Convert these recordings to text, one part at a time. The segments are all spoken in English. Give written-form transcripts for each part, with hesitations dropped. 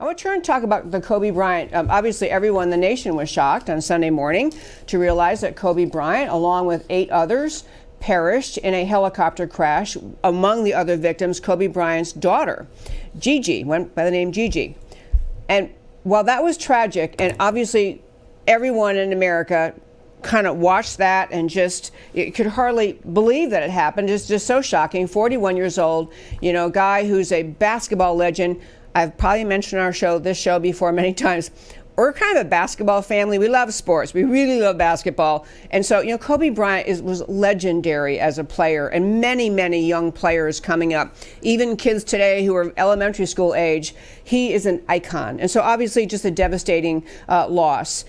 I want to turn and talk about the Kobe Bryant. Obviously, everyone in the nation was shocked on Sunday morning to realize that Kobe Bryant, along with 8 others, perished in a helicopter crash. Among the other victims, Kobe Bryant's daughter, Gigi, went by the name Gigi. And while that was tragic, and obviously everyone in America kind of watched that and just it could hardly believe that it happened. It's just so shocking. 41 years old, a guy who's a basketball legend. I've probably mentioned this show before many times. We're kind of a basketball family. We love sports. We really love basketball. And so, Kobe Bryant was legendary as a player, and many, many young players coming up, even kids today who are elementary school age. He is an icon. And so obviously just a devastating loss.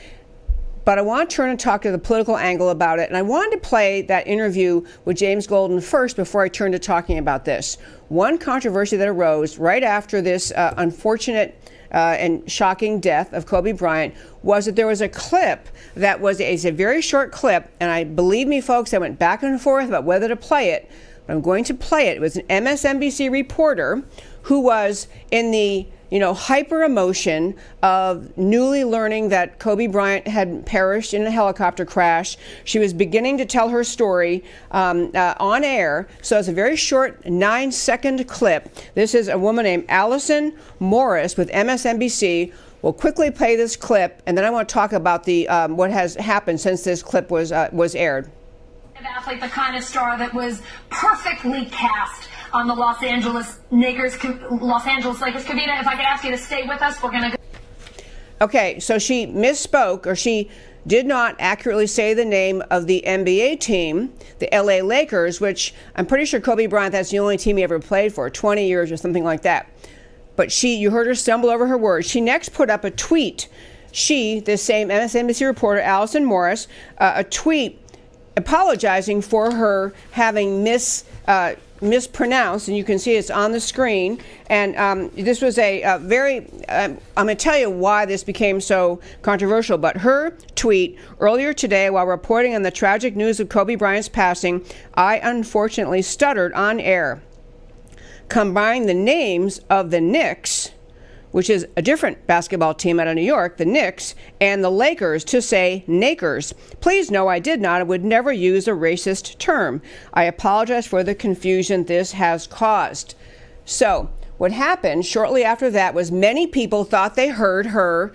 But I want to turn and talk to the political angle about it. And I wanted to play that interview with James Golden first before I turn to talking about this. One controversy that arose right after this unfortunate and shocking death of Kobe Bryant was that there was a clip that was a very short clip. And believe me, folks, I went back and forth about whether to play it. But I'm going to play it. It was an MSNBC reporter who was in the hyper emotion of newly learning that Kobe Bryant had perished in a helicopter crash. She was beginning to tell her story on air. So it's a very short 9-second clip. This is a woman named Allison Morris with MSNBC. We'll quickly play this clip, and then I want to talk about the what has happened since this clip was aired. Athlete, the kind of star that was perfectly cast on the Los Angeles Lakers. Kavita, if I could ask you to stay with us, we're going to go. Okay, so she misspoke, or she did not accurately say the name of the NBA team, the LA Lakers, which I'm pretty sure Kobe Bryant, that's the only team he ever played for, 20 years or something like that. But you heard her stumble over her words. She next put up a tweet. This same MSNBC reporter, Allison Morris, a tweet apologizing for her having mispronounced, and you can see it's on the screen. And this was a very, I'm going to tell you why this became so controversial, but her tweet earlier today while reporting on the tragic news of Kobe Bryant's passing, I unfortunately stuttered on air, combining the names of the Knicks, which is a different basketball team out of New York, the Knicks, and the Lakers to say Nakers. Please know I did not. I would never use a racist term. I apologize for the confusion this has caused. So what happened shortly after that was many people thought they heard her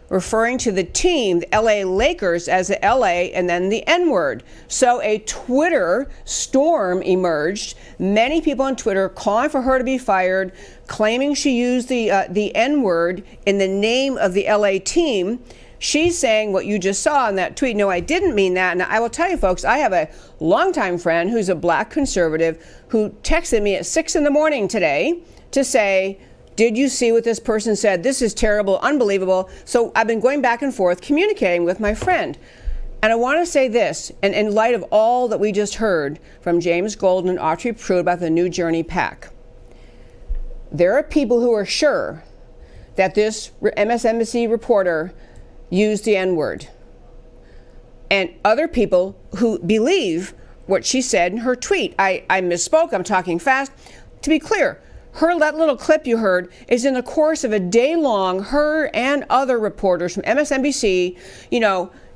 referring to the team, the LA Lakers, as the LA and then the N-word. So a Twitter storm emerged. Many people on Twitter calling for her to be fired, claiming she used the N-word in the name of the LA team. She's saying what you just saw in that tweet. No, I didn't mean that. And I will tell you, folks, I have a longtime friend who's a black conservative who texted me at 6 a.m. today to say, did you see what this person said? This is terrible, unbelievable. So I've been going back and forth communicating with my friend. And I want to say this, and in light of all that we just heard from James Golden and Autry Pruitt about the New Journey PAC, there are people who are sure that this MSNBC reporter used the N-word. And other people who believe what she said in her tweet. I misspoke, I'm talking fast. To be clear, that little clip you heard is in the course of a day long, her and other reporters from MSNBC,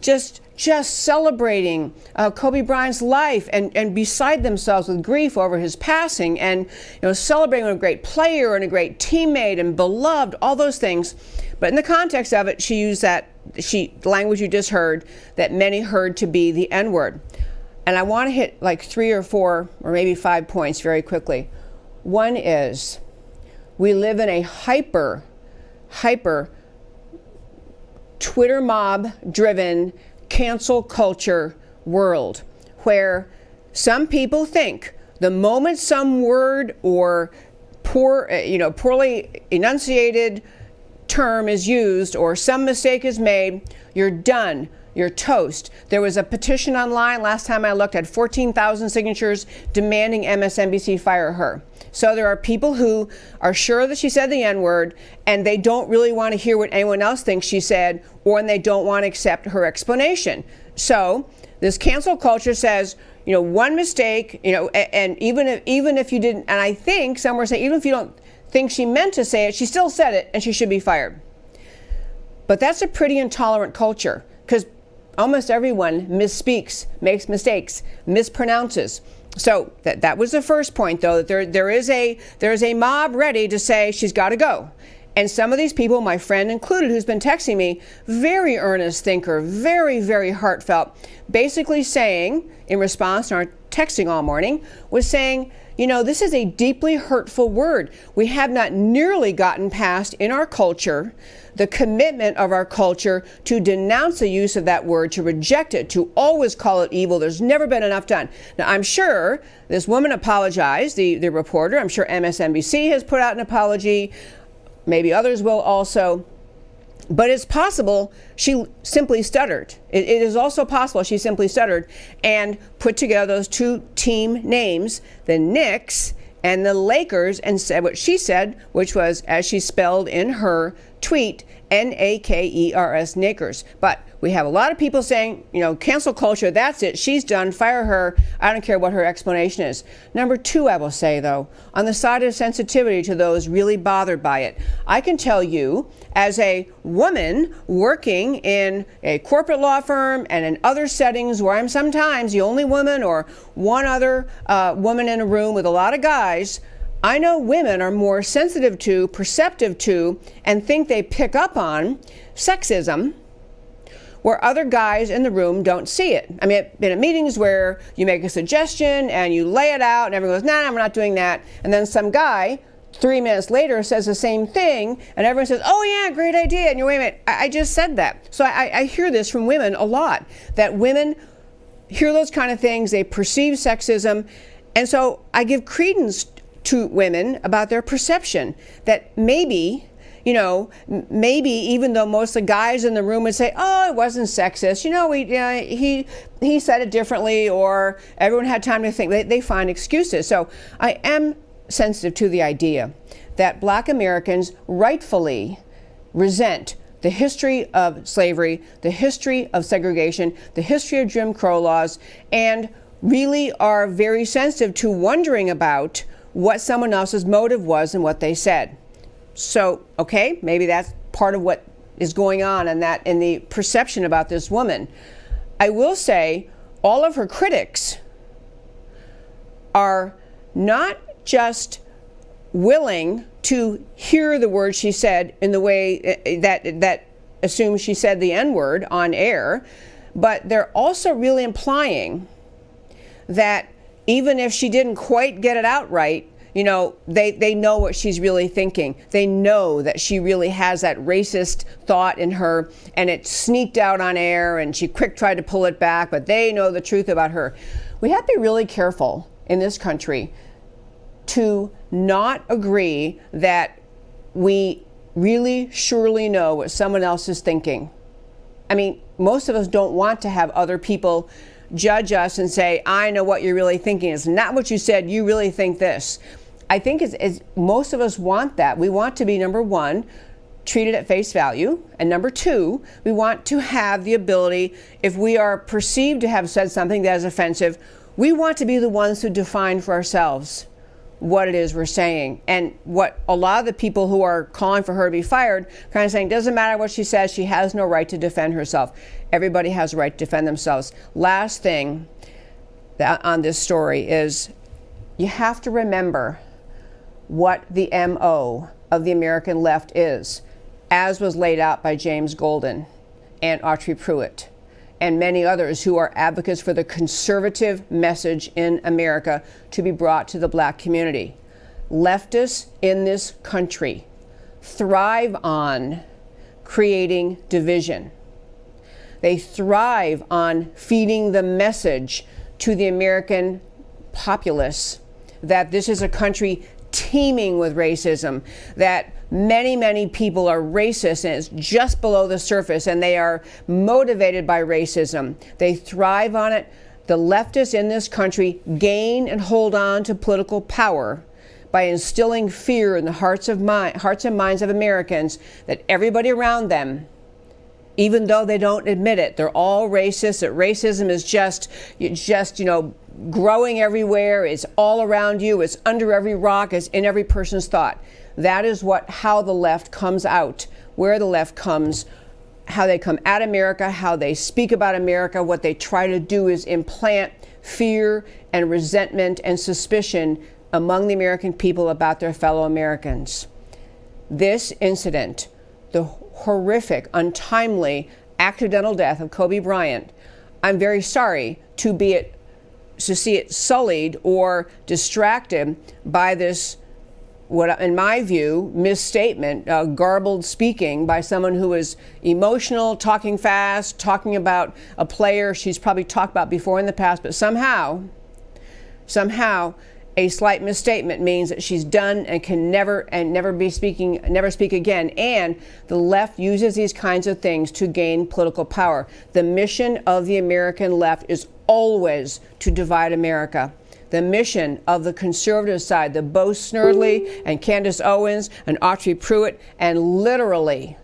just celebrating Kobe Bryant's life and beside themselves with grief over his passing, and celebrating a great player and a great teammate and beloved, all those things. But in the context of it, she used the language you just heard that many heard to be the N-word. And I want to hit like 3 or 4 or maybe 5 points very quickly. One is we live in a hyper Twitter mob driven cancel culture world where some people think the moment some word or poorly enunciated term is used or some mistake is made, you're done. You're toast. There was a petition online last time I looked, had 14,000 signatures demanding MSNBC fire her. So there are people who are sure that she said the N-word and they don't really want to hear what anyone else thinks she said, or they don't want to accept her explanation. So this cancel culture says, one mistake, and even if you didn't, and I think some were saying, even if you don't think she meant to say it, she still said it, and she should be fired. But that's a pretty intolerant culture, because almost everyone misspeaks, makes mistakes, mispronounces. So that was the first point, though, that there is a mob ready to say she's got to go. And some of these people, my friend included, who's been texting me, very earnest thinker, very, very heartfelt, basically saying, in response to our texting all morning, was saying, you know, this is a deeply hurtful word. We have not nearly gotten past in our culture the commitment of our culture to denounce the use of that word, to reject it, to always call it evil. There's never been enough done. Now, I'm sure this woman apologized, the reporter. I'm sure MSNBC has put out an apology. Maybe others will also. But it's possible she simply stuttered. It is also possible she simply stuttered and put together those two team names, the Knicks and the Lakers, and said what she said, which was, as she spelled in her tweet, N-A-K-E-R-S, Nakers. But we have a lot of people saying, you know, cancel culture, that's it, she's done, fire her, I don't care what her explanation is. Number two, I will say, though, on the side of sensitivity to those really bothered by it, I can tell you, as a woman working in a corporate law firm and in other settings where I'm sometimes the only woman or one other woman in a room with a lot of guys, I know women are more sensitive to, perceptive to, and think they pick up on sexism where other guys in the room don't see it. I mean, I've been at meetings where you make a suggestion and you lay it out and everyone goes, nah, we're not doing that. And then some guy 3 minutes later says the same thing and everyone says, oh yeah, great idea. And you're, wait a minute, I just said that. So I hear this from women a lot, that women hear those kind of things, they perceive sexism. And so I give credence to women about their perception that maybe, you know, maybe even though most of the guys in the room would say, oh, it wasn't sexist, you know, he said it differently, or everyone had time to think, they find excuses. So I am sensitive to the idea that Black Americans rightfully resent the history of slavery, the history of segregation, the history of Jim Crow laws, and really are very sensitive to wondering about what someone else's motive was and what they said. So, okay, maybe that's part of what is going on in the perception about this woman. I will say all of her critics are not just willing to hear the words she said in the way that assumes she said the N-word on air, but they're also really implying that even if she didn't quite get it out right, you know, they know what she's really thinking. They know that she really has that racist thought in her, and it sneaked out on air, and she quick tried to pull it back, but they know the truth about her. We have to be really careful in this country to not agree that we really surely know what someone else is thinking. I mean, most of us don't want to have other people judge us and say, I know what you're really thinking. It's not what you said. You really think this. I think most of us want that. We want to be, number one, treated at face value. And number two, we want to have the ability, if we are perceived to have said something that is offensive, we want to be the ones who define for ourselves what it is we're saying. And what a lot of the people who are calling for her to be fired kind of saying, doesn't matter what she says, she has no right to defend herself. Everybody has a right to defend themselves. Last thing on this story is you have to remember what the MO of the American left is, as was laid out by James Golden and Autry Pruitt and many others who are advocates for the conservative message in America to be brought to the Black community. Leftists in this country thrive on creating division. They thrive on feeding the message to the American populace that this is a country teeming with racism, that many, many people are racist and it's just below the surface and they are motivated by racism. They thrive on it. The leftists in this country gain and hold on to political power by instilling fear in the hearts and minds of Americans that everybody around them, even though they don't admit it, they're all racist, that racism is just growing everywhere, it's all around you, it's under every rock, it's in every person's thought. That is how the left comes out, where the left comes, how they come at America, how they speak about America. What they try to do is implant fear and resentment and suspicion among the American people about their fellow Americans. This incident, the horrific, untimely, accidental death of Kobe Bryant, I'm very sorry to see it sullied or distracted by this, what in my view, misstatement, garbled speaking by someone who is emotional, talking fast, talking about a player she's probably talked about before in the past, but somehow a slight misstatement means that she's done and can never speak again. And the left uses these kinds of things to gain political power. The mission of the American left is always to divide America. The mission of the conservative side, the Bo Snerdley and Candace Owens and Autry Pruitt, and literally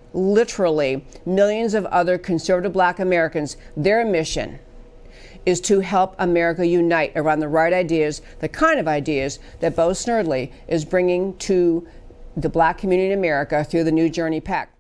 millions of other conservative black Americans, their mission is to help America unite around the right ideas, the kind of ideas that Bo Snerdley is bringing to the black community in America through the New Journey PAC.